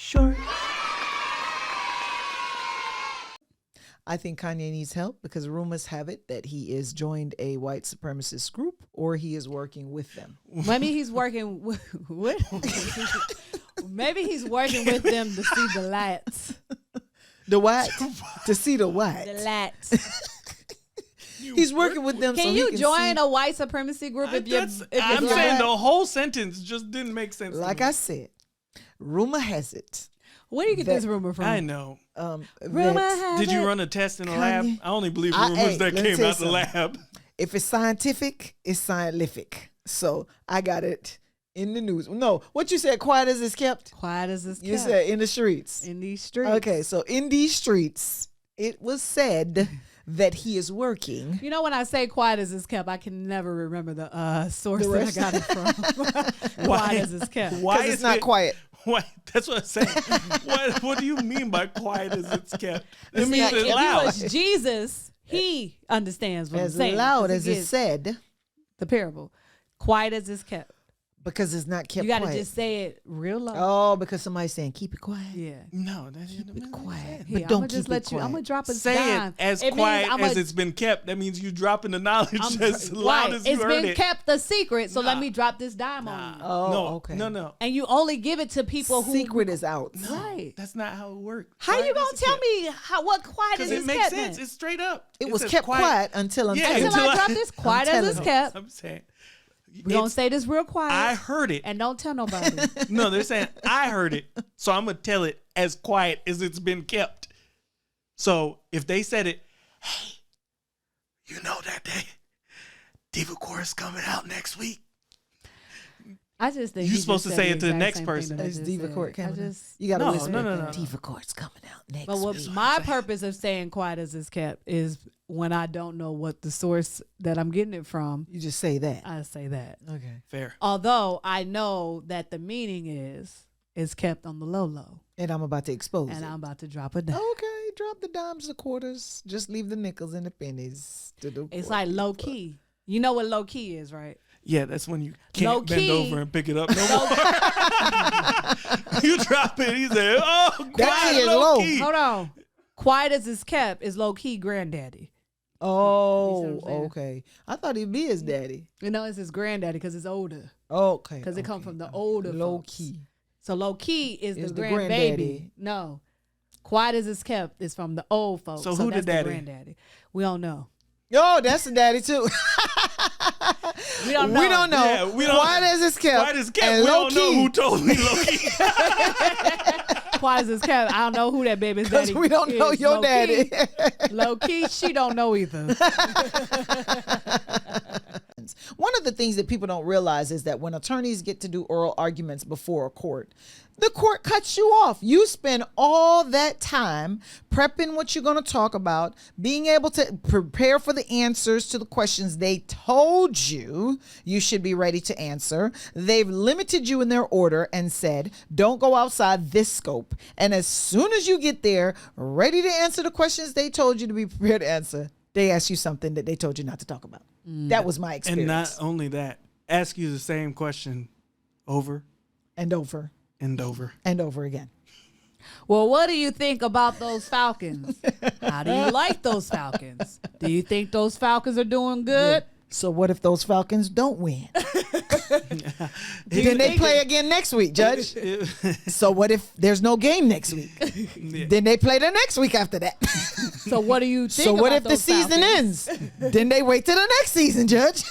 short. I think Kanye needs help because rumors have it that he is joined a white supremacist group or he is working with them. Maybe he's working with maybe he's working with them to see the lights. The what? To see the what? The lights. He's working with them. Can so you he join see. a white supremacy group if you're I'm black? saying the whole sentence just didn't make sense. Like to me. I said, rumor has it. Where do you get this rumor from? I know. Rumor that has Did you it. run a test in a Kanye- lab? I only believe Hey, rumors that let me came tell you out the lab. if it's scientific, it's scientific. So I got it in the news. No, what you said, quiet as it's kept? Quiet as it's You kept. said in the streets. In these streets. Okay, so in these streets, it was said that he is working. You know, when I say quiet as it's kept, I can never remember the source The that I rest? got it from. Quiet as it's kept. Why Because is it's not it quiet. Why? That's what I'm saying. What do you mean by quiet as it's kept? It means not it's If loud. it was Jesus, he understands what I'm As saying. loud 'cause as he it gets said, the parable. Quiet as it's kept. because it's not kept You got to quiet. just say it real low. Oh, because somebody's saying keep it quiet. Yeah. No, that doesn't make Quiet. sense. But I'm don't gonna just keep let it you. I'm quiet. gonna drop a Say dime. it as It means quiet I'm as a- it's been kept. That means you dropping the knowledge I'm as dr- loud right. as you It's heard been it. kept a secret, so let Nah. me drop this dime on you. Oh, no, okay. no. And you only give it to people who Secret is out. right. That's not how it works. How you Quiet gonna as it's tell kept. me what quiet Because is it makes kept sense. then? It's straight up. It was says kept quiet until Yeah, Until until I I- drop this quiet as telling it's you. kept. I'm saying. We're gonna It's- say this real quiet. I heard it. and don't tell nobody. No, they're saying I heard it, so I'm gonna tell it as quiet as it's been kept. So if they said it, hey, you know that Diva Course coming out next week. I just think You he supposed just to said say it to the exact next same person. thing that I It's just Diva said. Court I coming out. just- You got to No, whisper. no. Diva Court's coming out next But what week. my purpose of saying quiet as it's kept is when I don't know what the source that I'm getting it from, You just say that. I say that. Okay. Fair. Although I know that the meaning is kept on the low, And I'm about to expose and it. I'm about to drop a dime. Okay, drop the dimes, the quarters. Just leave the nickels and the pennies to the It's poor like low people. key. You know what low key is, right? Yeah, that's when you Low can't bend key. over and pick it up no more. You drop it, he said, "Oh, That quiet, is low low. key." Hold on. Quiet as it's kept is low key granddaddy. Oh, You see what I'm saying? okay. I thought he'd be his daddy. You know, it's his granddaddy because it's older. Okay. Because it come okay. from the older Low folks. key. So low key is Is the the grandbaby. granddaddy. No. Quiet as it's kept is from the old folks. So who the that's daddy? granddaddy. We don't know. Oh, that's the daddy too. We don't know. We don't know. Yeah, we don't- Quiet as it's kept. Quiet as kept. And We low don't know key. who told me low key. Quiet as it's kept. I don't know who that baby's Because daddy we don't know is. your Low daddy. Key, low key, she don't know either. One of the things that people don't realize is that when attorneys get to do oral arguments before a court, the court cuts you off. You spend all that time prepping what you're going to talk about, being able to prepare for the answers to the questions they told you should be ready to answer. They've limited you in their order and said, don't go outside this scope. And as soon as you get there, ready to answer the questions they told you to be prepared to answer, they ask you something that they told you not to talk about. That was my experience. And not only that, ask you the same question over and over and over. and over again. Well, what do you think about those Falcons? How do you like those Falcons? Do you think those Falcons are doing good? So what if those Falcons don't win? Then they play again next week, Judge. So what if there's no game next week? Then they play the next week after that. So what do you think So what about if the those season Falcons? ends? Then they wait till the next season, Judge.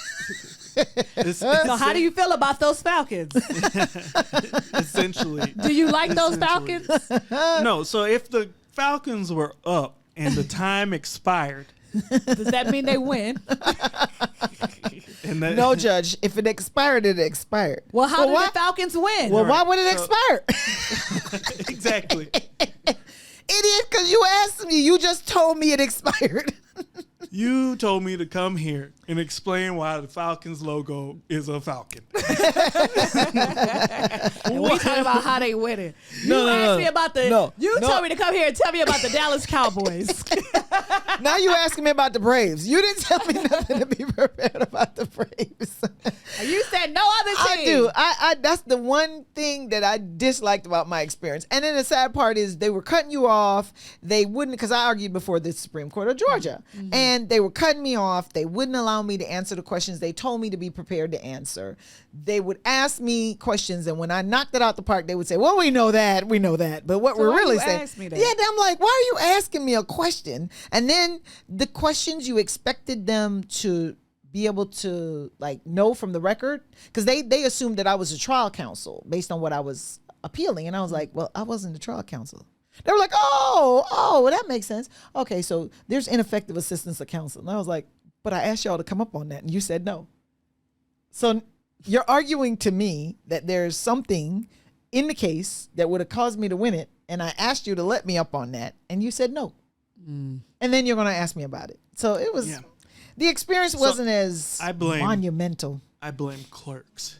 So how do you feel about those Falcons? Essentially. Do you like those Essentially. Falcons? No, so if the Falcons were up and the time expired, Does that mean they win? and that, No, Judge. If it expired, it expired. Well, how Well, did why- the Falcons win? Well, why would it So- expire? exactly. Idiot, because you asked me. You just told me it expired. You told me to come here and explain why the Falcons logo is a falcon. And we talking about how they winning. No, you no, asked no. me about the. No, you no. told me to come here and tell me about the Dallas Cowboys. Now you asking me about the Braves. You didn't tell me nothing to be prepared about the Braves. You said no other team. I do. I that's the one thing that I disliked about my experience. And then the sad part is they were cutting you off. They wouldn't, because I argued before the Supreme Court of Georgia. Mm-hmm. And they were cutting me off. They wouldn't allow me to answer the questions they told me to be prepared to answer. They would ask me questions, and when I knocked it out the park, they would say, well, we know that. But what So we're why really you saying, ask me that? yeah, I'm like, why are you asking me a question? And then the questions you expected them to be able to like know from the record, because they assumed that I was a trial counsel based on what I was appealing, and I was like, well, I wasn't the trial counsel. They were like, oh, well, that makes sense. Okay, so there's ineffective assistance of counsel, and I was like, but I asked y'all to come up on that, and you said no. So you're arguing to me that there's something in the case that would have caused me to win it, and I asked you to let me up on that, and you said no. And then you're going to ask me about it. So it was, the experience wasn't as monumental. I blame clerks.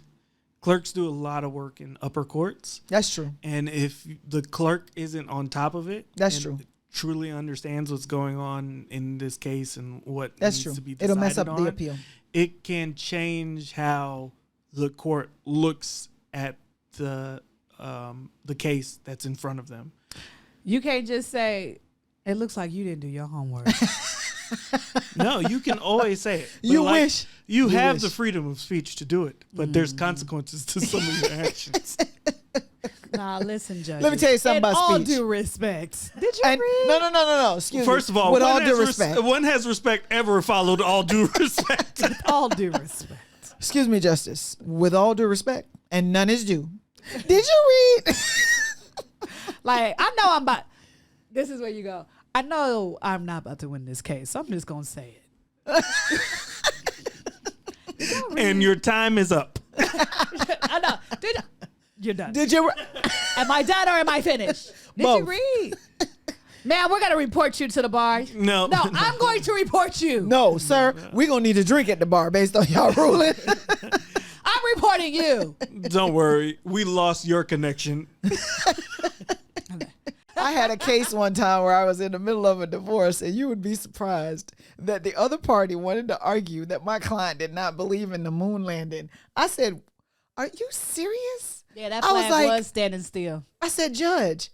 Clerks do a lot of work in upper courts. That's true. And if the clerk isn't on top of it, That's and true. truly understands what's going on in this case and what That's needs true. to be decided It'll mess up on, the appeal. it can change how the court looks at the case that's in front of them. You can't just say, it looks like you didn't do your homework. No, you can always say it. But You wish. You have wish. the freedom of speech to do it, but there's consequences to some of your actions. Nah, listen, Judge. Let me tell you something about all speech. due respect. Did you And read? no. Excuse me. First of all, with when all has due respect. when has respect ever followed all due respect? With all due respect. Excuse me, Justice. With all due respect, and none is due. Did you read? Like, I know I'm about. This is where you go. I know I'm not about to win this case, so I'm just gonna say it. And your time is up. I know. You're done. Did you? Am I done or am I finished? Did Both. you read? Man, we're gonna report you to the bar. No. No, I'm going to report you. No, sir. We're going to need to drink at the bar based on y'all ruling. I'm reporting you. Don't worry. We lost your connection. I had a case one time where I was in the middle of a divorce, and you would be surprised that the other party wanted to argue that my client did not believe in the moon landing. I said, are you serious? Yeah, that I was flag like- was standing still. I said, Judge,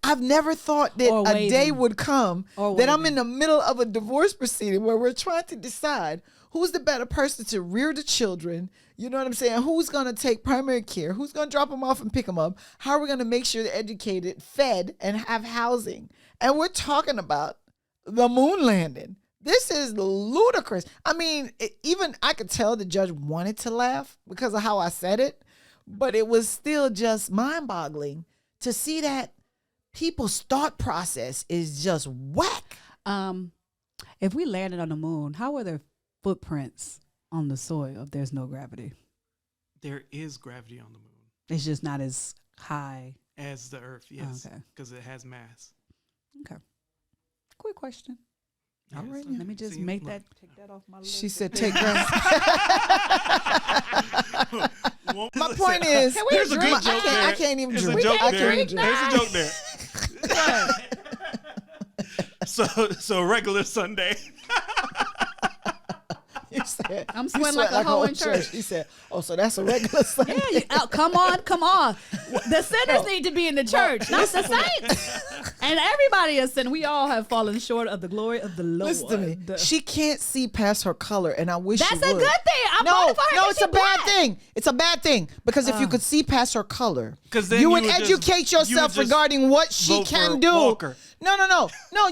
I've never thought that Or a day waving. would come Or that I'm waving. in the middle of a divorce proceeding where we're trying to decide who's the better person to rear the children. You know what I'm saying? Who's going to take primary care? Who's going to drop them off and pick them up? How are we going to make sure they're educated, fed, and have housing? And we're talking about the moon landing. This is ludicrous. I mean, even I could tell the judge wanted to laugh because of how I said it, but it was still just mind-boggling to see that people's thought process is just whack. If we landed on the moon, how were there footprints on the soil if there's no gravity? There is gravity on the moon. It's just not as high. As the Earth, yes. Okay. Because it has mass. Okay. Quick question. Yes. All right, let me just See, take look. that off my list. She said, take gravity. My point is, Can we There's a drink? good joke I there. can't even There's drink. a joke I there. can't even drink. There's a joke there. So regular Sunday. You said, I'm you sweating sweat like a hoe old in church. He said, oh, so that's a regular Sunday. Yeah, come on. The sinners need to be in the church, not the saints. And everybody is sin. We all have fallen short of the glory of the Lord. Listen to me. She can't see past her color, and I wish That's she a would. good thing. I'm No, voting for her no, 'cause it's she a bad black. thing. It's a bad thing because if you could see past her color, 'Cause then you you would would just- educate you would yourself just regarding what she vote can for do. Walker. No.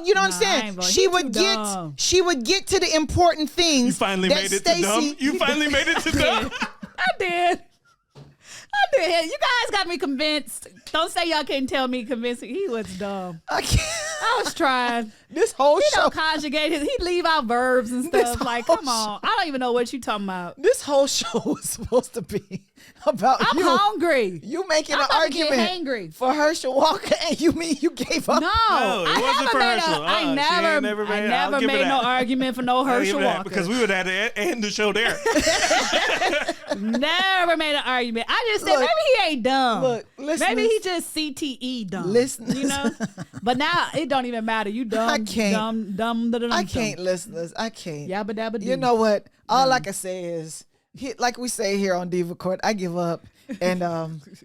You don't I understand. ain't voting. She He would too get. dumb. She would get to the important things. You finally that made it to dumb. You finally made it to dumb. I did. You guys got me convinced. Don't say y'all can't tell me convincing. He was dumb. I can't. I was trying. This whole He show. don't conjugate his. He leave out verbs and This stuff. Like, whole come on. I don't even know what you talking about. This whole show was supposed to be about I'm you. hungry. You making I'm an about to get argument hangry. for Herschel Walker, and you mean you gave up? No, it I wasn't never for made Herschel. I She ain't never never made it. I I'll never give her made no that. argument for no Herschel Walker. Because we would have to end the show there. Never made an argument. I just said Look, maybe he ain't dumb. look, listeners- maybe he just CTE dumb. Listeners. You know? But now it don't even matter. You dumb. I can't. Dumb. I can't, listeners. I can't. Yabba dabba doo. You know what? All I can say is, like we say here on Diva Court, I give up, and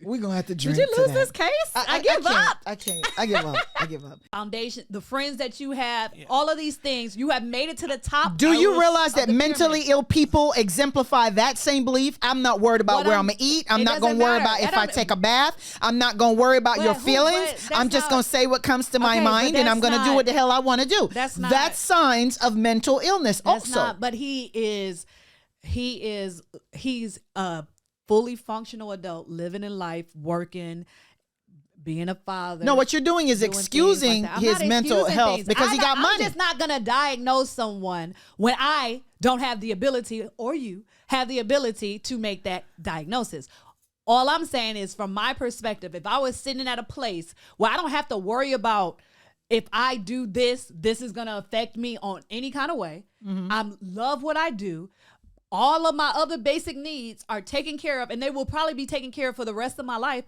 we're gonna have to drink. Did you lose to that. this case? I give can't. up. I can't. I give up. I give up. Foundation, the friends that you have, all of these things, you have made it to the top. Do you realize of that the mentally pyramid. ill people exemplify that same belief? I'm not worried about What where I'm- I'm gonna eat. I'm it not gonna doesn't worry matter. about That if I don't- take a bath. I'm not gonna worry about But your who- feelings. but that's I'm just not- gonna say what comes to my Okay, but mind, and I'm that's gonna do not- what the hell I want to do. That's not- That's signs of mental illness. That's also, not, but he's a fully functional adult, living in life, working, being a father. no, what you're doing is doing things excusing like that. I'm his not mental excusing health things. because he got money. I'm just not gonna diagnose someone when I don't have the ability, or you have the ability to make that diagnosis. All I'm saying is, from my perspective, if I was sitting at a place where I don't have to worry about if I do this is gonna affect me on any kind of way. Mm-hmm. I love what I do. All of my other basic needs are taken care of, and they will probably be taken care of for the rest of my life.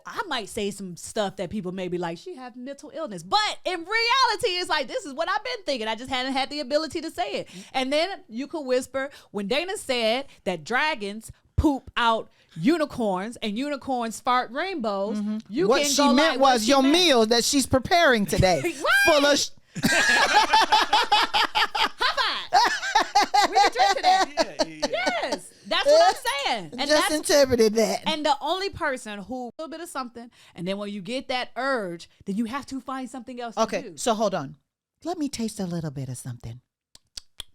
I might say some stuff that people may be like, she have mental illness. But in reality, it's like, this is what I've been thinking. I just hadn't had the ability to say it. And then you can whisper, when Dana said that dragons poop out unicorns and unicorns fart rainbows, you what can she go meant like, what was she your meant. meal that she's preparing today, full of. We can drink to that. Yes, that's what I'm saying. And just that's interpreted that. And the only person who a little bit of something, and then when you get that urge, then you have to find something else to Okay, do. so hold on. Let me taste a little bit of something.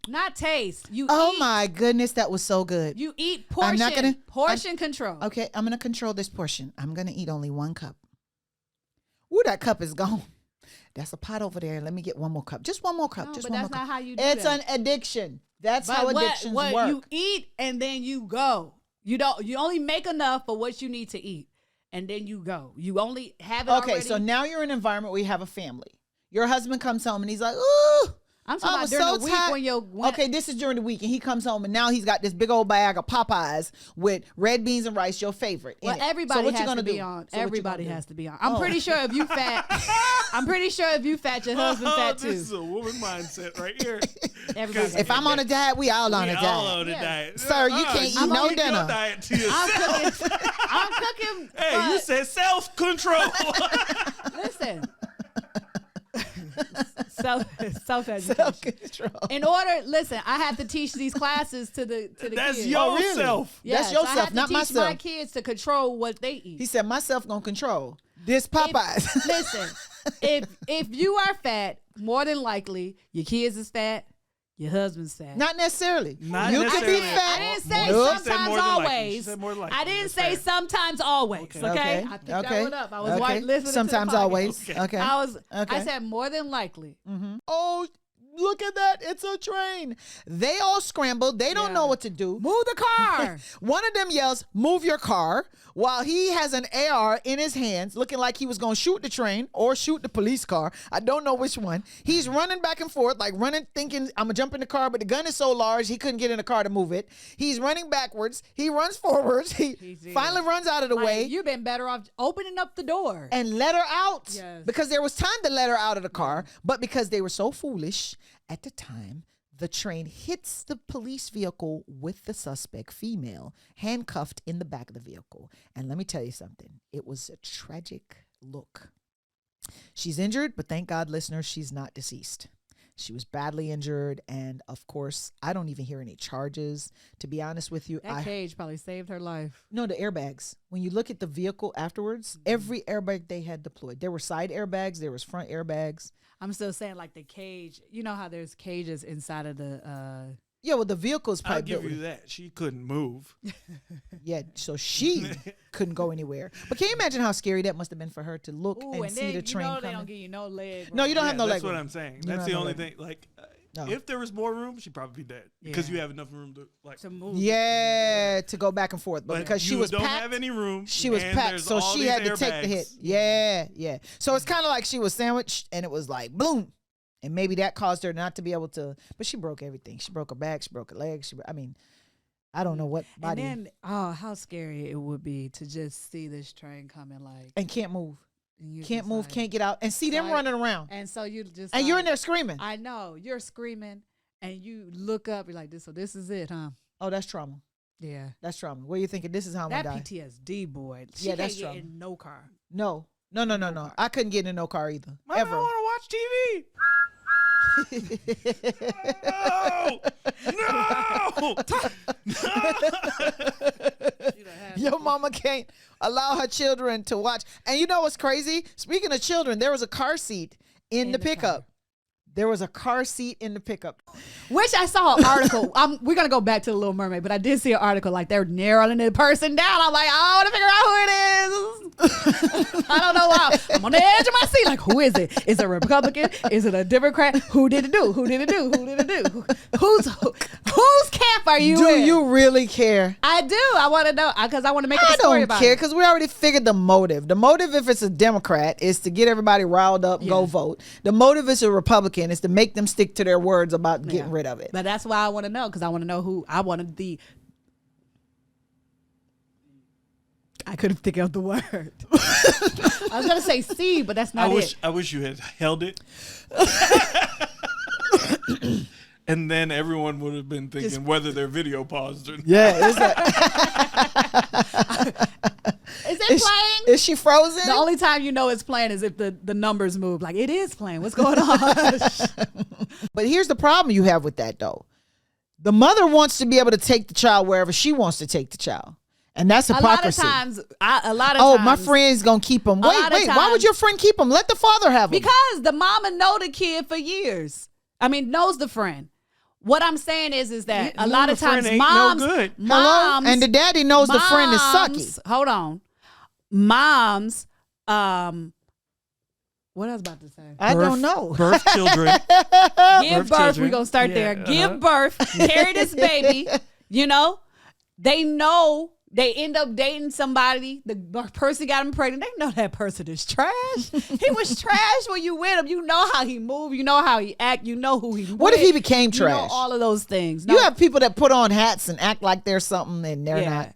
Not taste. You Oh eat. my goodness, that was so good. You eat I'm portion. not gonna- portion control. Okay, I'm gonna control this portion. I'm gonna eat only 1 cup. Ooh, that cup is gone. That's a pot over there. Let me get 1 more cup. Just 1 more cup. No, just but 1 that's more not cup. how you do It's that. an addiction. That's But how what addictions work. you eat and then you go. You only make enough for what you need to eat, and then you go. You only have it Okay, already. so now you're in an environment where you have a family. Your husband comes home and he's like, ooh. I'm talking I about was during so the week tired. when you're Okay, this is during the week, and he comes home, and now he's got this big old bag of Popeyes with red beans and rice, your favorite. in Well, it. everybody so what has you gonna to be do? on. So what you Everybody gonna do? has to be on. I'm Oh. pretty sure if you fat, I'm pretty sure if you fat, your husband fat This too. is a woman mindset right here. Everybody. If I'm on a diet, we all on We a all diet. on a Yeah. diet. Sir, you can't eat you no keep your dinner. diet to yourself. I'm cooking. Hey, but you said self-control. listen. Self-education. Self-control. In order, listen, I have to teach these classes to the That's kids. your really? self. Yes, That's yourself, I have to not teach myself. my kids to control what they eat. He said, myself gonna control this Popeyes. Listen, if you are fat, more than likely your kids is fat, your husband's fat. Not necessarily. Not you necessarily. could be fat. I didn't say Nope. She said sometimes more than likely. She always. said more than likely. I didn't That's say fair. sometimes always. Okay, Okay. I picked Okay. that one up. I was Okay. listening. Sometimes to the podcast. always. Okay. I said more than likely. Oh, look at that. It's a train. They all scrambled. They don't Yeah. know what to do. Move the car. One of them yells, move your car, while he has an AR in his hands, looking like he was going to shoot the train or shoot the police car. I don't know which one. He's running back and forth, like running, thinking, I'm going to jump in the car, but the gun is so large, he couldn't get in the car to move it. He's running backwards. He runs forwards. He finally runs out of the way. You've been better off opening up the door. And let her out. Yes. Because there was time to let her out of the car, but because they were so foolish at the time, the train hits the police vehicle with the suspect female handcuffed in the back of the vehicle. And let me tell you something. It was a tragic look. She's injured, but thank God, listeners, she's not deceased. She was badly injured. And of course, I don't even hear any charges. To be honest with you, That cage probably saved her life. no, the airbags. When you look at the vehicle afterwards, every airbag they had deployed. There were side airbags. There was front airbags. I'm still saying, like, the cage. You know how there's cages inside of the Yeah, well, the vehicle's I'll probably give built. you that. She couldn't move. Yeah, so she couldn't go anywhere. But can you imagine how scary that must have been for her to look Ooh, and and see then the train they coming? don't give you no leg. No, you don't have no That's leg what room. I'm saying. You don't That's have the no only leg thing. Like, No. if there was more room, she'd probably be dead because Yeah. you have enough room to move. Yeah, to go back and forth. But But because she you was don't packed, have any room. she was and packed, there's so all she these had to take the hit. airbags. Yeah, yeah. So it's kind of like she was sandwiched, and it was like boom, and maybe that caused her not to be able to. But she broke everything. She broke her back. She broke her legs. I don't know what body. And then, oh, how scary it would be to just see this train coming, like, And can't move. and you Can't just move. like- Can't get out. And see them like- running around. And so you just, And you're in like, there screaming. I know you're screaming, and you look up, you're like, this. So this is it, huh? Oh, that's trauma. Yeah. That's trauma. What are you thinking? This is how I'm That gonna die. PTSD, boy. She Yeah, can't that's get trauma. in no car. No. I couldn't get in no car either. Mom, Ever. I want to watch TV. No! Your mama can't allow her children to watch. And you know what's crazy? Speaking of children, there was a car seat in the the pickup. car. There was a car seat in the pickup. Which I saw an article. We're gonna go back to the Little Mermaid, but I did see an article like they're narrowing the person down. I'm like, I want to figure out who it is. I don't know why. I'm on the edge of my seat. Like, who is it? Is it a Republican? Is it a Democrat? Who did it do? Who did it do? Who did it do? Whose camp are you Do in? you really care? I do. I want to know because I want to make up I a story don't about care it. because we already figured the motive. The motive, if it's a Democrat, is to get everybody riled up, go Yeah. vote. The motive is a Republican, is to make them stick to their words about getting Yeah. rid of it. But that's why I want to know because I want to know who I wanted the. I couldn't think of the word. I was gonna say C, but that's not it. I wish you had held it. And then everyone would have been thinking whether their video paused or not. Yeah, Is it playing? is she frozen? The only time you know it's playing is if the numbers move. Like, it is playing. What's going on? But here's the problem you have with that, though. The mother wants to be able to take the child wherever she wants to take the child. And that's hypocrisy. A lot of Oh, times. my friend's going to keep him. Wait, lot of why would times- your friend keep him? Let the father have him. Because the mama know the kid for years. I mean, knows the friend. What I'm saying is that Yeah, a lot no, of the friend times ain't no moms, good. Hello? And the daddy knows the friend is sucky. Hold on. Moms, what I was about to say. I don't know. Birth children. Give birth birth. children. We're going to start Yeah, there. Give birth. Carry this baby. You know, they know they end up dating somebody. The person got him pregnant. They know that person is trash. He was trash when you with him. You know how he moved. You know how he act. You know who he What if with. he became You know trash? all of those things. You have people that put on hats and act like they're something and they're not.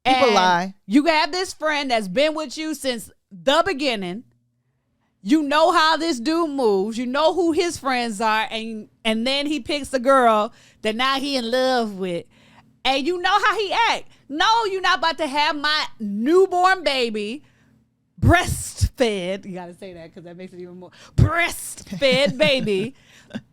People And lie. You have this friend that's been with you since the beginning. You know how this dude moves. You know who his friends are, and then he picks a girl that now he in love with, and you know how he act. No, you're not about to have my newborn baby breastfed. You gotta say that because that makes it even more breastfed baby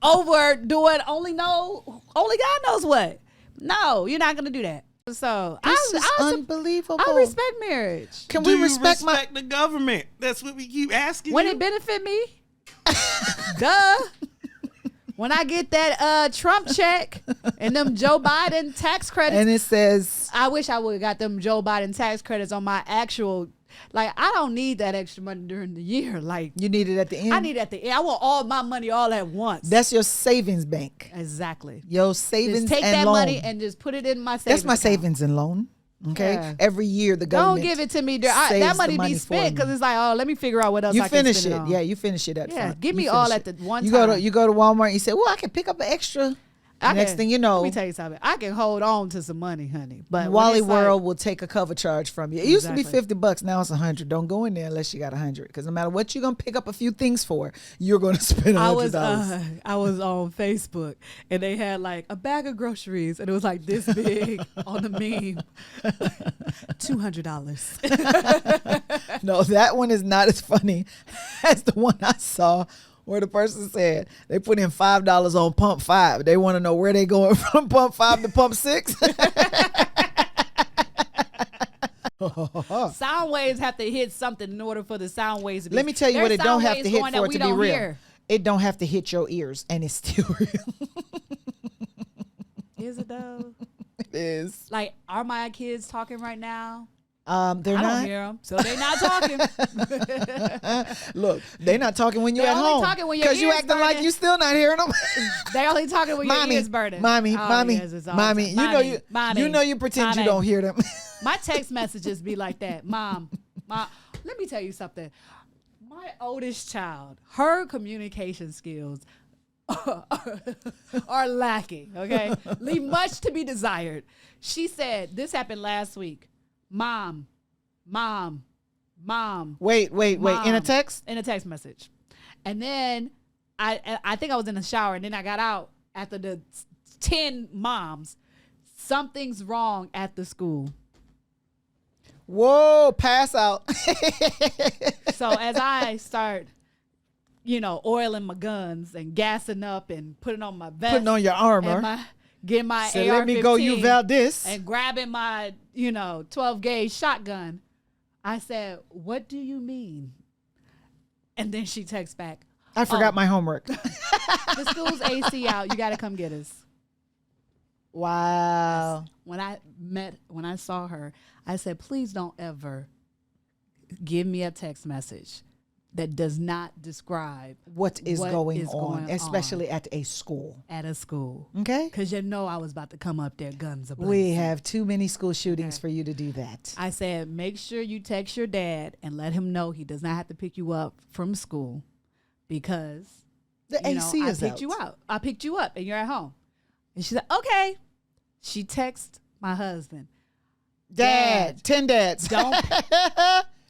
over doing only God knows what. No, you're not gonna do that. So This is unbelievable. I respect marriage Can Do we you respect the government? That's what we keep asking when you. it benefit me. Duh. When I get that Trump check and them Joe Biden tax credits, And it says, I wish I would have got them Joe Biden tax credits on my actual. Like, I don't need that extra money during the year. Like, you need it at the end. I need it at the end. I want all my money all at once. That's your savings bank. Exactly. Your savings Just take and that loan. money and just put it in my savings. That's my account. savings and loan. Okay. Yeah. Every year the Don't government give it to me. saves That the money money be for spent me. because it's like, oh, let me figure out what else You I can finish spend it. it on. Yeah, you finish it up Yeah, front. give You me all finish at it. the one You time. go to Walmart and you say, well, I can pick up an extra. Next thing you know, let me tell you something. I can hold on to some money, honey. But when Wally it's like- World will take a cover charge from you. It used to be Exactly. $50. Now it's $100. Don't go in there unless you got $100. Because no matter what you're going to pick up a few things for, you're going to spend $100. I was on Facebook and they had like a bag of groceries and it was like this big on the meme. $200. No, that one is not as funny as the one I saw where the person said they put in $5 on pump 5. They want to know where they going from pump 5 to pump 6. Sound waves have to hit something in order for the sound waves to be. Let me tell you There's what it don't sound have waves to hit going for that it we to be don't real. hear. It don't have to hit your ears, and it's still real. Is it though? It is. Like, are my kids talking right now? They're I not. don't hear them, so they're not talking. Look, they're not talking when you're They're at only home. talking when your Because you ears acting like burning. you still not hearing them. They only talking when your ears burning. Mommy, Oh, mommy, yes, it's all mommy. the time. You know you pretend you mommy. don't hear them. My text messages be like that. Mom, let me tell you something. My oldest child, her communication skills are lacking, okay? Leave much to be desired. She said, this happened last week. Mom. Wait. In a Mom. text? In a text message. And then I think I was in the shower, and then I got out after the 10 moms. Something's wrong at the school. Whoa, pass out. So as I start, oiling my guns and gassing up and putting on my vest, Putting on your armor. and getting my Say, AR-15 let me go, you Valdez. and grabbing my 12 gauge shotgun, I said, "What do you mean?" And then she texts back, I forgot my homework. "The school's AC out. You got to come get us." Wow. When I saw her, I said, "Please don't ever give me a text message that does not describe What is going on, going especially at a school. at a school." Okay? Because I was about to come up there guns a blazing. We have too many school shootings for you to do that. I said, make sure you text your dad and let him know he does not have to pick you up from school because The AC is I picked out. you out. I picked you up and you're at home. And she said, okay. She texted my husband. Dad, 10 dads.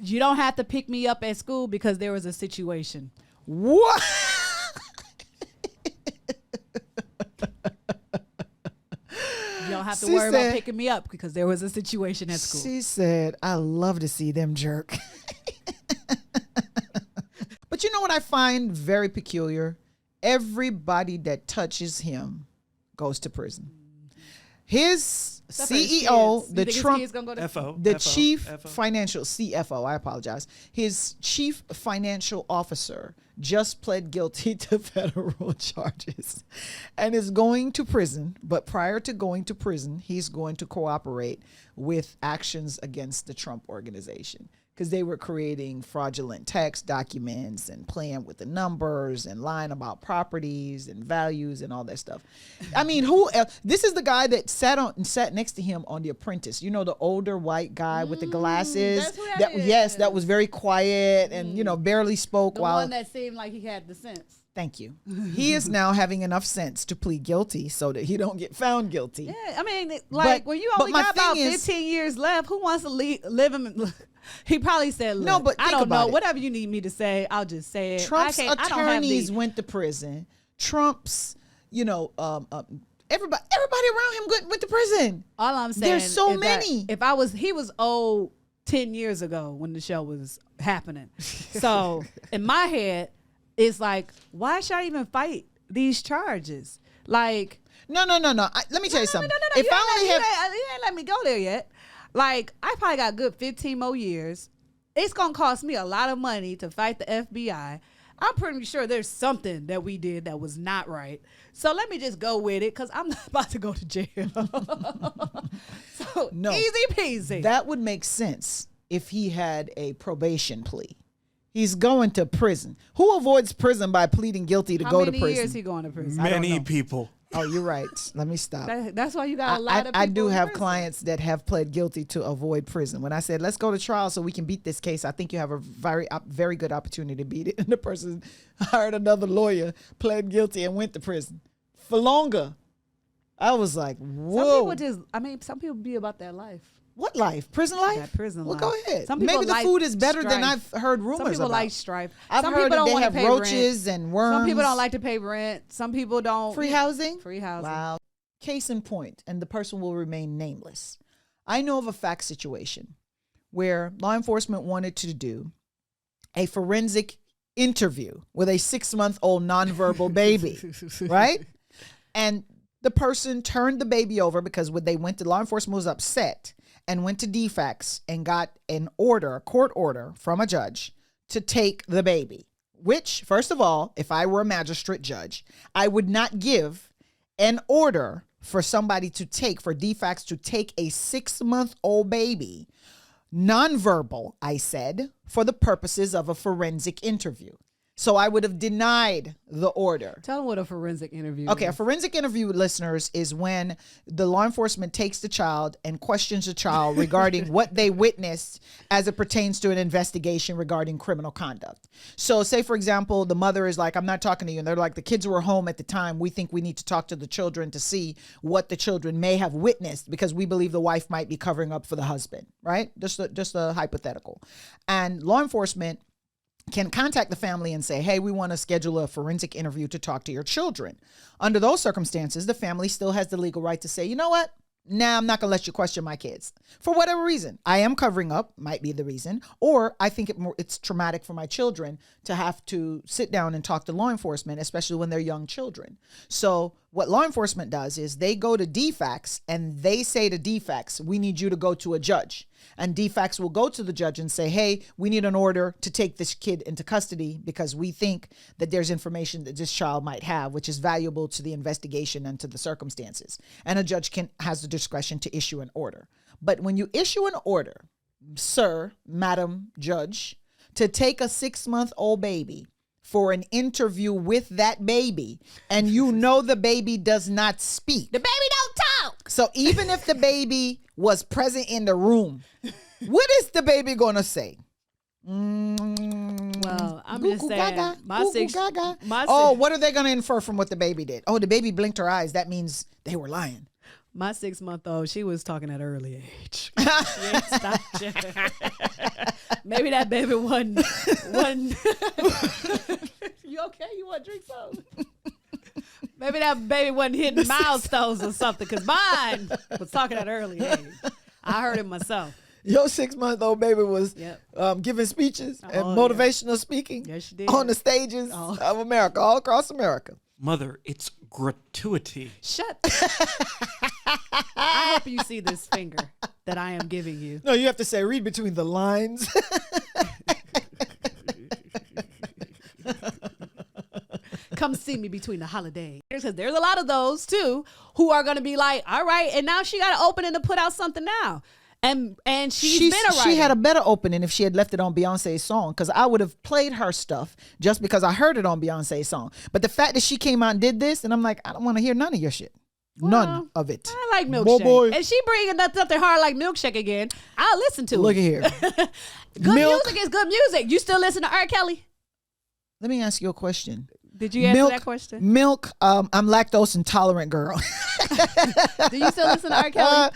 You don't have to pick me up at school because there was a situation. What? You don't have to She worry about said- picking me up because there was a situation at school. She said, I love to see them jerk. But you know what I find very peculiar? Everybody that touches him goes to prison. His Except for his CEO, kids. You the think his Trump, kids gonna go to FO. the FO, chief FO. financial CFO, I apologize. His chief financial officer just pled guilty to federal charges and is going to prison. But prior to going to prison, he's going to cooperate with actions against the Trump organization because they were creating fraudulent tax documents and playing with the numbers and lying about properties and values and all that stuff. I mean, who else? This is the guy that sat next to him on The Apprentice. You know, the older white guy with the glasses. that's who that is. Yes, that was very quiet and barely spoke the while. one that seemed like he had the sense. Thank you. He is now having enough sense to plead guilty so that he don't get found guilty. Yeah, I mean, But- when you but only my got about thing is- 15 years left, who wants to live him? He probably said, "Look, No, but I think don't know. about it. Whatever you need me to say, I'll just say it." Trump's I don't have attorneys went to prison. Trump's, everybody around him went to prison. All I'm saying, There's so is that many. he was old 10 years ago when the show was happening. So in my head, it's like, why should I even fight these charges? Like, No. Let me tell you something. No. If I only have, You ain't let me go there yet. Like, I probably got a good 15 more years. It's going to cost me a lot of money to fight the FBI. I'm pretty sure there's something that we did that was not right. So let me just go with it because I'm not about to go to jail. So No. easy peasy. that would make sense if he had a probation plea. He's going to prison. Who avoids prison by pleading guilty to How go to many prison? years he going to prison? Many know. people. Oh, you're right. Let me stop. That's why you got a lot of people I do in have prison. clients that have pled guilty to avoid prison. When I said, let's go to trial so we can beat this case, I think you have a very good opportunity to beat it. And the person hired another lawyer, pled guilty, and went to prison for longer. I was like, whoa. Some people be about that life. What life? Prison life? That prison well, life. go ahead. Some people Maybe the like food is better than strife. I've heard rumors Some people about. like strife. I've Some heard people that don't they wanna have pay roaches rent. and worms. Some people don't like to pay rent. Some people don't. Free housing? Free housing. Wow. Case in point, and the person will remain nameless. I know of a fact situation where law enforcement wanted to do a forensic interview with a 6-month-old nonverbal baby, right? And the person turned the baby over because when they went to law enforcement was upset and went to DFACS and got a court order from a judge to take the baby, which, first of all, if I were a magistrate judge, I would not give an order for somebody to take, for DFACS to take a 6-month-old baby, nonverbal, I said, for the purposes of a forensic interview. So I would have denied the order. Tell them what a forensic interview Okay, is. a forensic interview, listeners, is when the law enforcement takes the child and questions the child regarding what they witnessed as it pertains to an investigation regarding criminal conduct. So say, for example, the mother is like, I'm not talking to you. And they're like, the kids were home at the time. We think we need to talk to the children to see what the children may have witnessed because we believe the wife might be covering up for the husband, right? Just a hypothetical. And law enforcement can contact the family and say, hey, we want to schedule a forensic interview to talk to your children. Under those circumstances, the family still has the legal right to say, you know what? Nah, I'm not going to let you question my kids. For whatever reason. I am covering up, might be the reason. Or I think it's traumatic for my children to have to sit down and talk to law enforcement, especially when they're young children. So what law enforcement does is they go to DFACS and they say to DFACS, we need you to go to a judge. And DFACS will go to the judge and say, hey, we need an order to take this kid into custody because we think that there's information that this child might have, which is valuable to the investigation and to the circumstances. And a judge has the discretion to issue an order. But when you issue an order, sir, madam judge, to take a 6-month-old baby for an interview with that baby, and you know the baby does not speak. The baby don't talk. So even if the baby was present in the room, what is the baby going to say? Well, I'm just saying. Gaga, My six. What are they going to infer from what the baby did? Oh, the baby blinked her eyes. That means they were lying. My 6-month-old, she was talking at an early age. She ain't stopped yet. Maybe that baby wasn't. You okay? You want to drink something? Maybe that baby wasn't hitting milestones or something, because mine was talking at an early age. I heard it myself. Your 6-month-old baby was giving speeches and motivational speaking on the stages of America, all across America. Mother, it's gratuity. Shut. I hope you see this finger that I am giving you. No, you have to say, read between the lines. Come see me between the holidays. Because there's a lot of those too who are going to be like, all right, and now she got to open it to put out something now. And she's been a writer. She had a better opening if she had left it on Beyonce's song, because I would have played her stuff just because I heard it on Beyonce's song. But the fact that she came out and did this, and I'm like, I don't want to hear none of your shit. None of it. I like Milkshake. And she bringing something hard like Milkshake again. I'll listen to it. Look at here. Good music is good music. You still listen to R. Kelly? Let me ask you a question. Did you answer that question? Milk, I'm lactose intolerant, girl. Do you still listen to R. Kelly?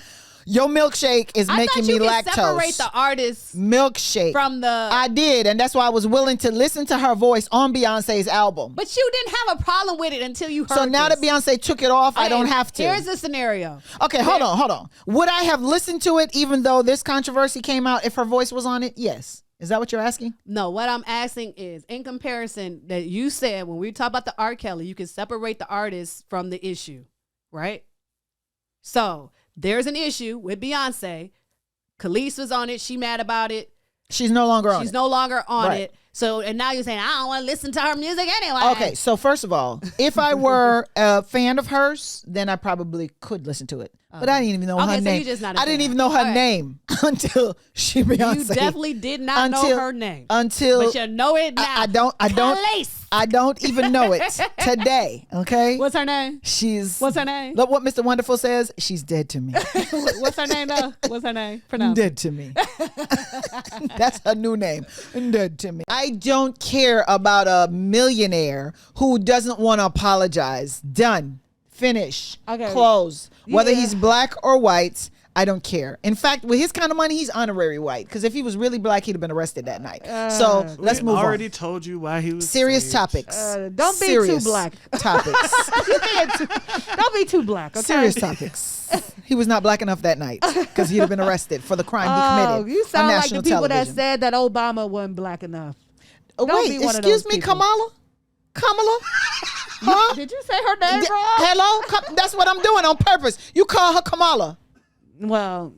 Your milkshake is making me lactose. I thought you could separate the artist milkshake from the. I did, and that's why I was willing to listen to her voice on Beyonce's album. But you didn't have a problem with it until you heard. So now that Beyonce took it off, I don't have to. Here's the scenario. Okay, hold on. Would I have listened to it even though this controversy came out if her voice was on it? Yes. Is that what you're asking? No, what I'm asking is, in comparison, that you said when we talk about the R. Kelly, you can separate the artist from the issue, right? So there's an issue with Beyonce. Khalees was on it. She mad about it. She's no longer on it. She's no longer on it. So, and now you're saying, I don't want to listen to her music anyway. Okay, so first of all, if I were a fan of hers, then I probably could listen to it. But I didn't even know her name. I didn't even know her name until she Beyonce. You definitely did not know her name. But you know it now. I don't even know it today. Okay. What's her name? What's her name? Look what Mr. Wonderful says. She's dead to me. What's her name though? What's her name? Pronounce dead to me. That's her new name. Dead to me. I don't care about a millionaire who doesn't want to apologize. Done. Finish. Okay. Close. Whether he's black or white, I don't care. In fact, with his kind of money, he's honorary white. Because if he was really black, he'd have been arrested that night. So let's move on. I already told you why he was serious topics. Don't be too black. Topics. Don't be too black. Okay? Serious topics. He was not black enough that night because he'd have been arrested for the crime he committed. You sound on like the national people television. that said that Obama wasn't black enough. Wait, excuse me, Kamala? Huh? Did you say her name wrong? Hello? That's what I'm doing on purpose. You call her Kamala. Well,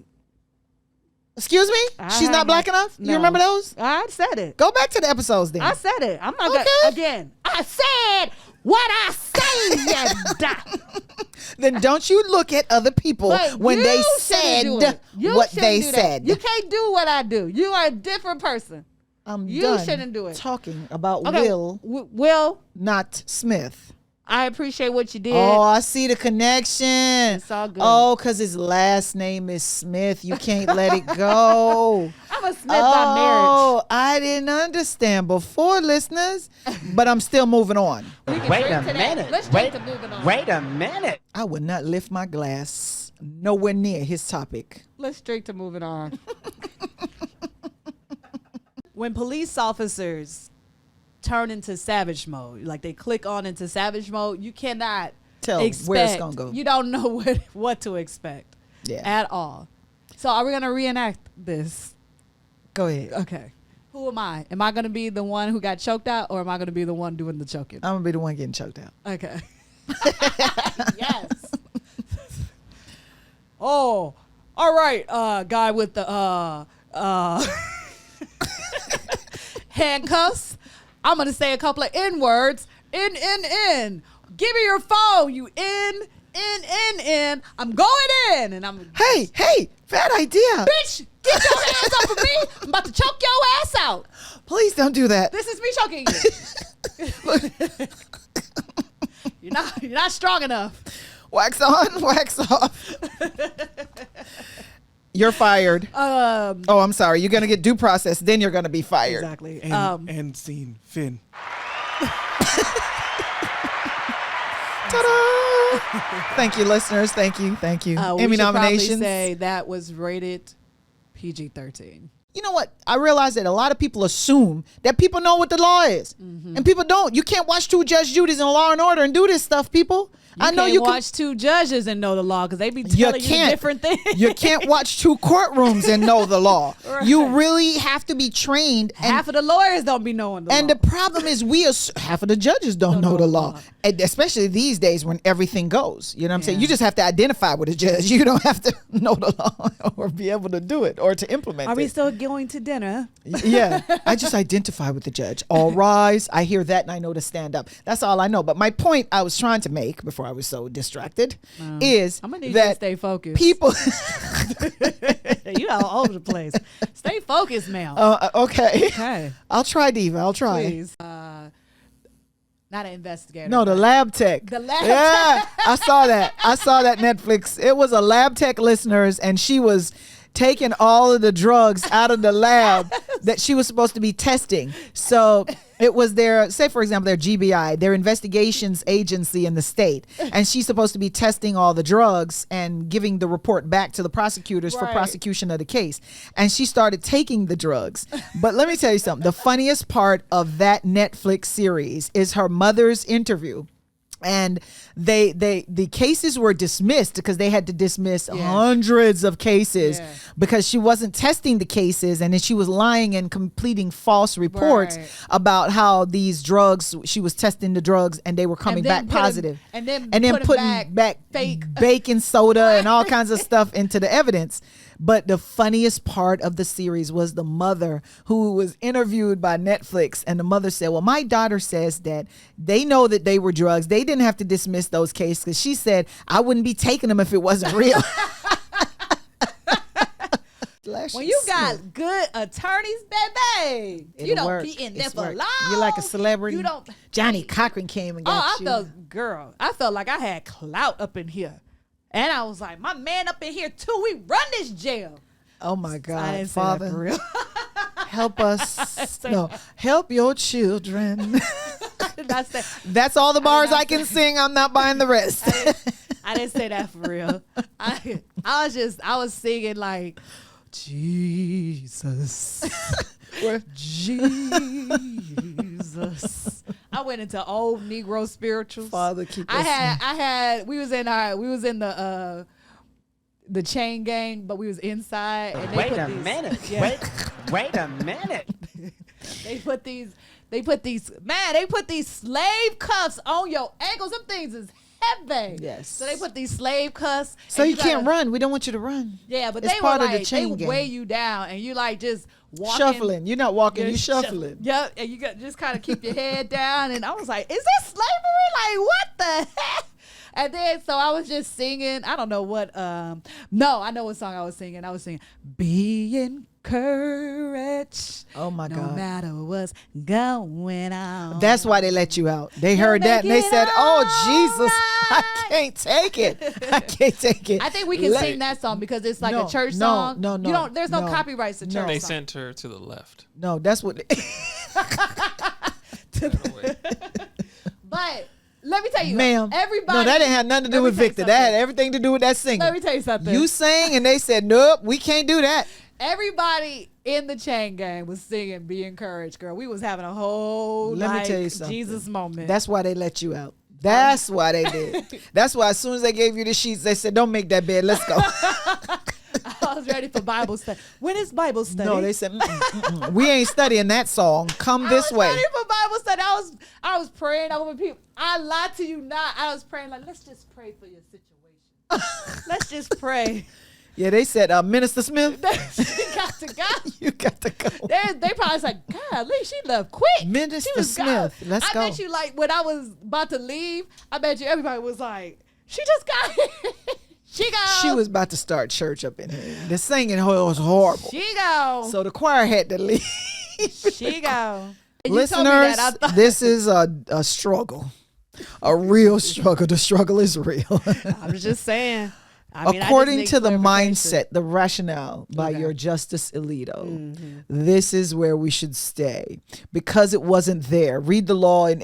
excuse me? She's not black enough? No. You remember those? I said it. Go back to the episodes then. I said it. I'm not again. I said what I said. then don't you look at other people But when you they shouldn't do said it. You what shouldn't they do that. said. You can't do what I do. You are a different person. You done shouldn't do it. talking about Okay, Will, Will, not Smith. I appreciate what you did. Oh, I see the connection. It's all good. Oh, because his last name is Smith. You can't let it go. I'm a Smith by marriage. Oh, I didn't understand before, listeners, but I'm still moving on. We can Wait drink a to that. minute. Let's drink to moving on. Wait a minute. I would not lift my glass nowhere near his topic. Let's drink to moving on. When police officers turn into savage mode, like they click on into savage mode, you cannot Tell expect. where it's gonna go. You don't know what to expect Yeah. at all. So are we gonna reenact this? Go ahead. Okay. Who am I? Am I gonna be the one who got choked out, or am I gonna be the one doing the choking? I'm gonna be the one getting choked out. Okay. Yes. Oh, all right. Guy with the handcuffs. I'm gonna say a couple of N words. In. Give me your phone. You in. I'm going in, and I'm. Hey, bad idea. Bitch, get your hands off of me. I'm about to choke your ass out. Please don't do that. This is me choking you. You're not strong enough. Wax on, wax off. You're fired. Oh, I'm sorry. You're gonna get due process. Then you're gonna be fired. Exactly. And scene. Finn. Ta-da! Thank you, listeners. Thank you. We Emmy should probably nominations. say that was rated PG-13. You know what? I realize that a lot of people assume that people know what the law is, and people don't. You can't watch two Judge Judys and Law and Order and do this stuff, people. I know can't you watch two judges and know the law because they be You telling you can't. different things. You can't watch two courtrooms and know the law. Right. You really have to be trained. And Half of the lawyers don't be knowing the And law. the problem is half of the judges don't know the law. And especially these days when everything goes. You know what I'm saying? Yeah. You just have to identify with a judge. You don't have to know the law or be able to do it or to implement Are we it. still going to dinner? Yeah. I just identify with the judge. All rise. I hear that and I know to stand up. That's all I know. But my point I was trying to make before I was so distracted is I'm gonna need you to that stay focused. people You all over the place. Stay focused, ma'am. okay. Okay. I'll try, Diva. I'll try. Please. Not an investigator. No, the but- lab tech. The lab Yeah, I saw that. I saw that Netflix. It was a lab tech listeners, and she was taking all of the drugs out of the lab that she was supposed to be testing. So it was their, say for example, their GBI, their investigations agency in the state, and she's supposed to be testing all the drugs and giving the report back to the prosecutors for Right. prosecution of the case. And she started taking the drugs. But let me tell you something. The funniest part of that Netflix series is her mother's interview. And the cases were dismissed because they had to dismiss hundreds of cases because she wasn't testing the cases, and then she was lying and completing false reports Right. about how these drugs, she was testing the drugs and they were coming then back positive. and then putting putting back fake baking soda and all kinds of stuff into the evidence. But the funniest part of the series was the mother who was interviewed by Netflix. And the mother said, well, my daughter says that they know that they were drugs. They didn't have to dismiss those cases because she said, I wouldn't be taking them if it wasn't real. When you got good attorneys, baby, you don't work. be in there It's for work. long. You're like a celebrity. You don't. Johnny Cochran came and Oh, got I you. felt like I had clout up in here, and I was like, my man up in here too. We run this jail. Oh my I God, didn't say that for Father, real. help us. No, help your children. That's all the bars I can sing. I'm not buying the rest. I didn't say that for real. I was singing like Jesus. Jesus. I went into old Negro spirituals. Father, keep us. We was in the chain gang, but we was inside. And Wait a minute. Wait a minute. They put these slave cuffs on your ankles. Them things is heavy. Yes. So they put these slave cuffs. So and you can't gotta- run. We don't want you to run. Yeah, but It's they part were of the like, chain they gang. weigh you down, and you like just walking. Shuffling. You're not walking. You're You're shuffling. Yep, and you got just kind of keep your head down. And I was like, is this slavery? Like, what the heck? And then so I was just singing. I don't know what. No, I know what song I was singing. I was singing "Be Encouraged." Oh my No God. matter what's going on. That's why they let you out. They heard that and they said, "Oh Jesus, I can't take it. I can't take it." I think we can sing that song because it's like a church song. No. You don't. There's no no, copyrights to church. They songs. sent her to the left. No, that's what. But let me tell you, Ma'am, everybody. no, that didn't have nothing to do Let me with tell you Victor. That had something. everything to do with that singing. Let me tell you something. You sang and they said, "Nope, we can't do that." Everybody in the chain gang was singing "Be Encouraged," girl. We was having a whole Let me like, tell you something. Jesus moment. That's why they let you out. That's why they did. That's why as soon as they gave you the sheets, they said, "Don't make that bed. Let's go." I was ready for Bible study. When is Bible study? No, they said, "We ain't studying that song. Come this way." I was ready for Bible study. I was praying over people. I lied to you not. I was praying like, let's just pray for your situation. Let's just pray. Yeah, they said, "Minister Smith, She got to go. you got to go." They probably said, "Golly, she left quick." Minister She was gone. Smith, let's I go. bet you, like, when I was about to leave, I bet you everybody was like, she just got here. She go. She was about to start church up in here. The singing was horrible. She go. So the choir had to leave. She go. And you told me Listeners, that, I thought- this is a struggle. A real struggle. The struggle is real. I was just saying. I mean, According I just to need the clarification. mindset, the rationale by Okay. your Justice Alito, this is where we should stay because it wasn't there. Read the law in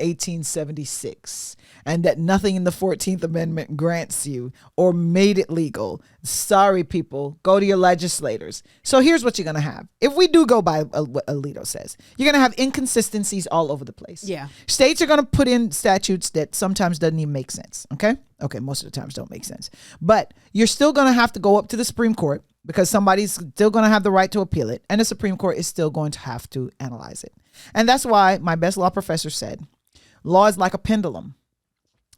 1876 and that nothing in the 14th Amendment grants you or made it legal. Sorry, people, go to your legislators. So here's what you're going to have. If we do go by what Alito says, you're going to have inconsistencies all over the place. Yeah. States are going to put in statutes that sometimes doesn't even make sense. Okay. Most of the times don't make sense. But you're still going to have to go up to the Supreme Court because somebody's still going to have the right to appeal it. And the Supreme Court is still going to have to analyze it. And that's why my best law professor said, law is like a pendulum.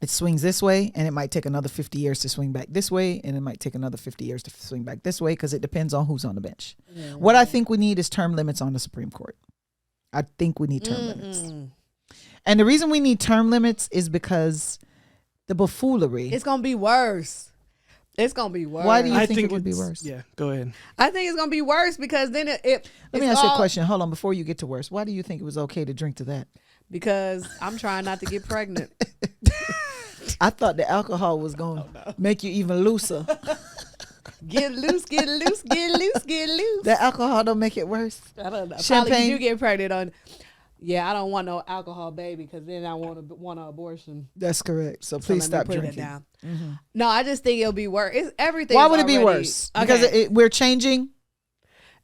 It swings this way and it might take another 50 years to swing back this way. And it might take another 50 years to swing back this way because it depends on who's on the bench. What I think we need is term limits on the Supreme Court. I think we need term limits. And the reason we need term limits is because the buffoonery. It's going to be worse. It's going to be worse. Why do you I think it would be it's- worse? Yeah, go ahead. I think it's going to be worse because then it Let me ask you a question. Hold on. Before you get to worse, why do you think it was okay to drink to that? Because I'm trying not to get pregnant. I thought the alcohol was going to make you even looser. Get loose, get loose, get loose, get loose. The alcohol don't make it worse. I don't know. Champagne? Probably you get pregnant on. Yeah, I don't want no alcohol, baby, because then I want an abortion. That's correct. So So please let me stop put it drinking. down. No, I just think it'll be worse. It's everything. Why would it be worse? Because we're changing.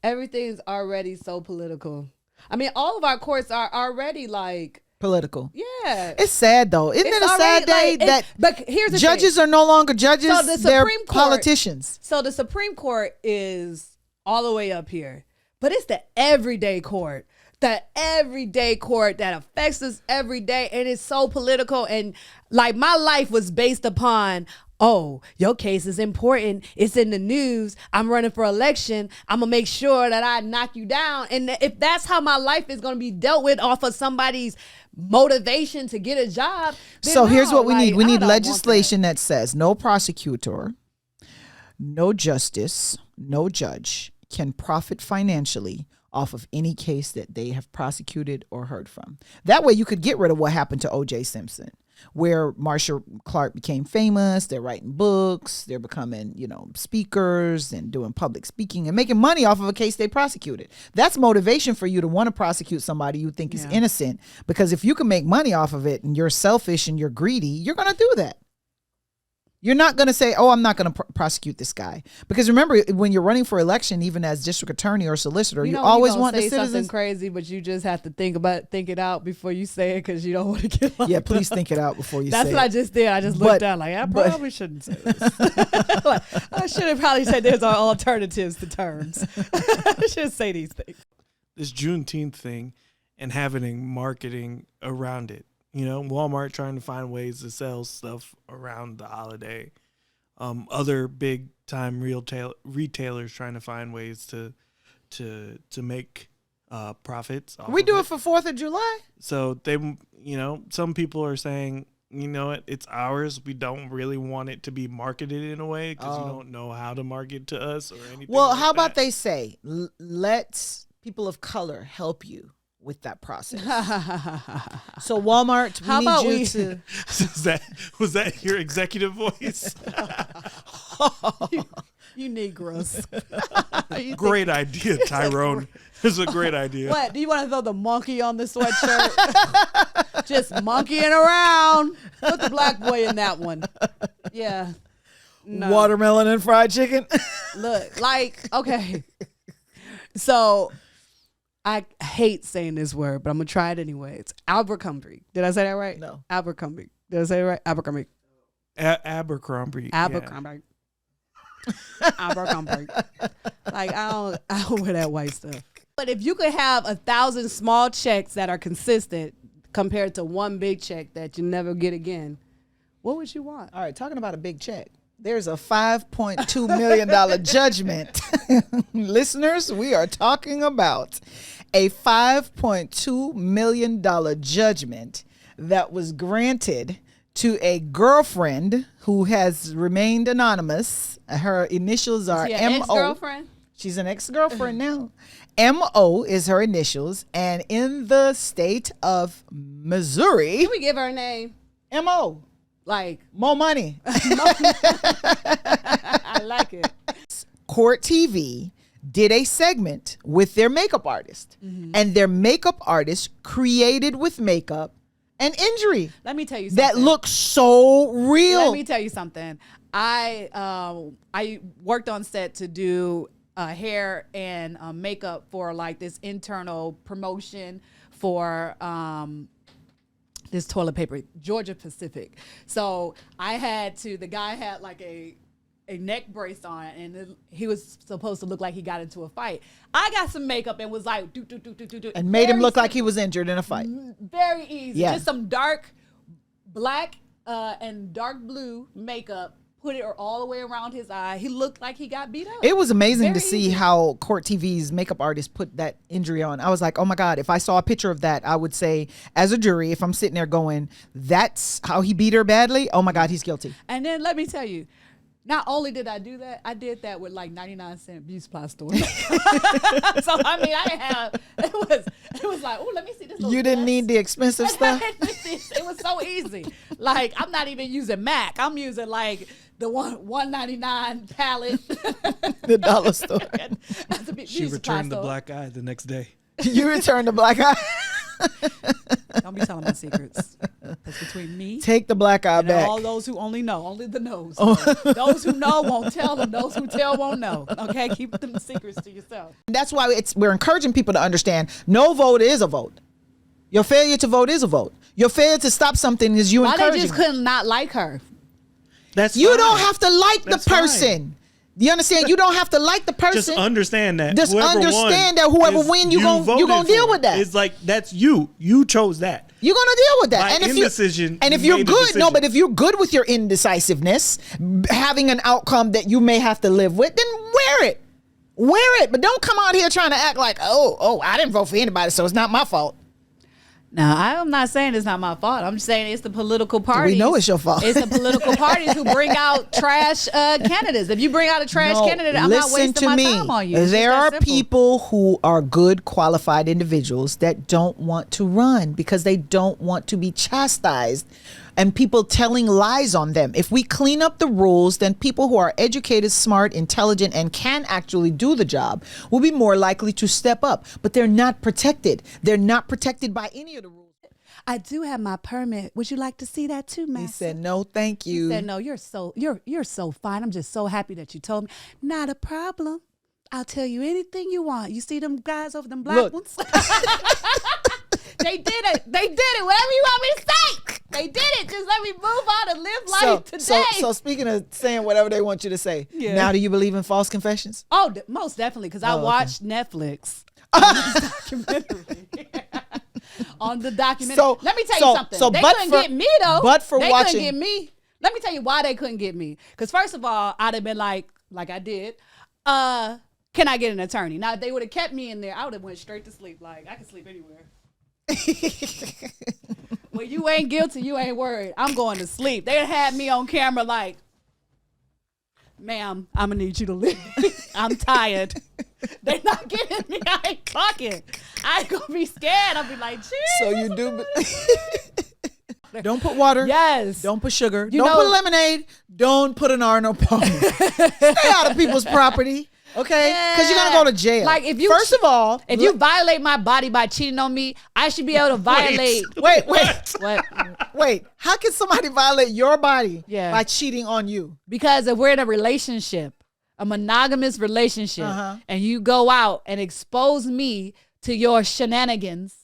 everything's already so political. I mean, all of our courts are already like, Political. yeah. It's sad though. Isn't it a sad day that But here's the judges thing. are no longer judges? So the They're Supreme Court- politicians. So the Supreme Court is all the way up here, but it's the everyday court. The everyday court that affects us every day, and it's so political. And like my life was based upon, oh, your case is important. It's in the news. I'm running for election. I'm gonna make sure that I knock you down. And if that's how my life is gonna be dealt with off of somebody's motivation to get a job, then So here's no, what we need. We I need don't want that. legislation that says no prosecutor, no justice, no judge can profit financially off of any case that they have prosecuted or heard from. That way you could get rid of what happened to O.J. Simpson, where Marsha Clark became famous. They're writing books. They're becoming, speakers and doing public speaking and making money off of a case they prosecuted. That's motivation for you to want to prosecute somebody you think is innocent, because if you can make money off of it and you're selfish and you're greedy, you're going to do that. You're not going to say, oh, I'm not going to prosecute this guy. Because remember, when you're running for election, even as district attorney or solicitor, you know always you want the say something citizens. crazy, but you just have to think it out before you say it because you don't want to get locked Yeah, please think it out before you That's say what I it. just did. I just looked But- down like, I but- probably shouldn't say this. Like, I should have probably said there's alternatives to terms. I should say these things. This Juneteenth thing and having marketing around it. Walmart trying to find ways to sell stuff around the holiday. Other big time retailers trying to find ways to make profits. We do it for 4th of July. So they, some people are saying, you know what? It's ours. We don't really want it to be marketed in a way because you Oh. don't know how to market to us or anything. Well, like how about that. they say, let people of color help you with that process. So Walmart, we How need about you we- to. Was that your executive voice? You Negroes. Great idea, Tyrone. It's a great idea. What? Do you want to throw the monkey on the sweatshirt? Just monkeying around. Put the black boy in that one. Yeah. No. Watermelon and fried chicken. Look, like, okay. So I hate saying this word, but I'm gonna try it anyway. It's Abercrombie. Did I say that right? No. Abercrombie. Did I say it right? Abercrombie. Abercrombie. yeah. Abercrombie. Abercrombie. Like I don't wear that white stuff. But if you could have 1,000 small checks that are consistent compared to one big check that you never get again, what would you want? All right, talking about a big check. There's a $5.2 million judgment. Listeners, we are talking about a $5.2 million judgment that was granted to a girlfriend who has remained anonymous. Her initials are Your M.O. ex-girlfriend? She's an ex-girlfriend now. M.O. is her initials. And in the state of Missouri, Can we give her a name? M.O. Like, More money. I like it. Court TV did a segment with their makeup artist. And their makeup artist created with makeup an injury Let me tell you something. that looks so real. Let me tell you something. I worked on set to do hair and makeup for like this internal promotion for this toilet paper, Georgia Pacific. So I had to. The guy had like a neck brace on, and he was supposed to look like he got into a fight. I got some makeup and was like, do. And made him Very look like simple. he was injured in a fight. Very easy. Yeah. Just some dark black and dark blue makeup. Put it all the way around his eye. He looked like he got beat up. It was amazing to Very see easy. how Court TV's makeup artist put that injury on. I was like, oh my God, if I saw a picture of that, I would say, as a jury, if I'm sitting there going, that's how he beat her badly, oh my God, he's guilty. And then let me tell you, not only did I do that, I did that with like 99-cent beauty supply store. So I mean, I didn't have. It was like, oh, let me see this. You didn't need the expensive stuff? It was so easy. Like I'm not even using MAC. I'm using like the $1.99 palette. The dollar store. At the She beauty supply returned the store. black eye the next day. You returned the black eye. Don't be telling my secrets. That's between me Take the black eye and back. all those who only know, only the knows. Those who know won't tell them. Those who tell won't know. Okay, keep them secrets to yourself. That's why we're encouraging people to understand no vote is a vote. Your failure to vote is a vote. Your failure to stop something is you Why they encouraging. just couldn't not like her? That's You fine. don't have to like That's the person. You understand? You don't have to like the person. Just understand that. Just whoever understand won that whoever is win, you gon' voted deal for. with that. It's like that's you. You chose that. You're gonna deal with that. By and if indecision, and if you you're made a good, no, decision. but if you're good with your indecisiveness, having an outcome that you may have to live with, then wear it. Wear it. But don't come out here trying to act like, oh, I didn't vote for anybody, so it's not my fault. Now, I'm not saying it's not my fault. I'm just saying it's the political parties. We know it's your fault. It's the political parties who bring out trash candidates. If you bring out a trash No, candidate, I'm not wasting my time on you. It's just There that are simple. people who are good, qualified individuals that don't want to run because they don't want to be chastised and people telling lies on them. If we clean up the rules, then people who are educated, smart, intelligent, and can actually do the job will be more likely to step up. But they're not protected. They're not protected by any of the rules. I do have my permit. Would you like to see that too, Master? He said, no, thank you. He said, no, you're so fine. I'm just so happy that you told me. Not a problem. I'll tell you anything you want. You see them guys over them black Look. ones? They did it. They did it. Whatever you want me to say. They did it. Just let me move on and live life today. So speaking of saying whatever they want you to say, Yeah. now do you believe in false confessions? Oh, most definitely, because I okay. watched Netflix on this documentary. On the documentary. So- Let me tell so- you something. so They but couldn't for- get me though. but for they watching- couldn't get me. Let me tell you why they couldn't get me. Because first of all, I'd have been like I did. Can I get an attorney? Now if they would have kept me in there, I would have went straight to sleep. Like I could sleep anywhere. When you you ain't guilty, you ain't worried. I'm going to sleep. They had me on camera like, ma'am, I'm gonna need you to leave. I'm tired. They not getting me. I ain't talking. I ain't gonna be scared. I'll be like, Jesus. So you do. Don't put water. Yes. Don't put sugar. You Don't know- put lemonade. Don't put an Arnold Palmer. Stay out of people's property. Okay? Because you're going to go to jail. Like, if you First of all, if you violate my body by cheating on me, I should be able to violate. Wait. What? Wait. How can somebody violate your body Yeah. by cheating on you? Because if we're in a relationship, a monogamous relationship, and you go out and expose me to your shenanigans,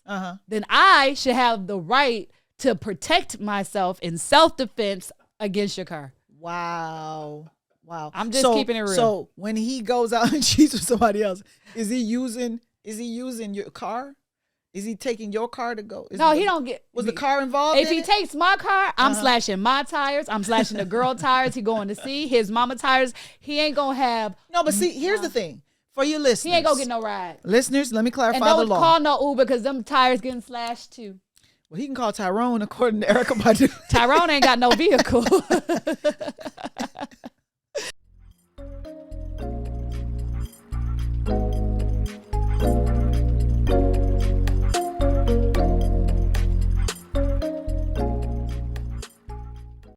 then I should have the right to protect myself in self-defense against your car. Wow. I'm just keeping it real. So when he goes out and cheats with somebody else, is he using your car? Is he taking your car to go? No, he don't get. Was the car involved? If he takes my car, I'm slashing my tires. I'm slashing the girl tires. He going to see his mama tires. He ain't gonna have. No, but see, here's the thing. For your listeners, He ain't gonna get no ride. listeners, let me clarify And the don't law. call no Uber because them tires getting slashed too. Well, he can call Tyrone, according to Erica Badu. Tyrone ain't got no vehicle.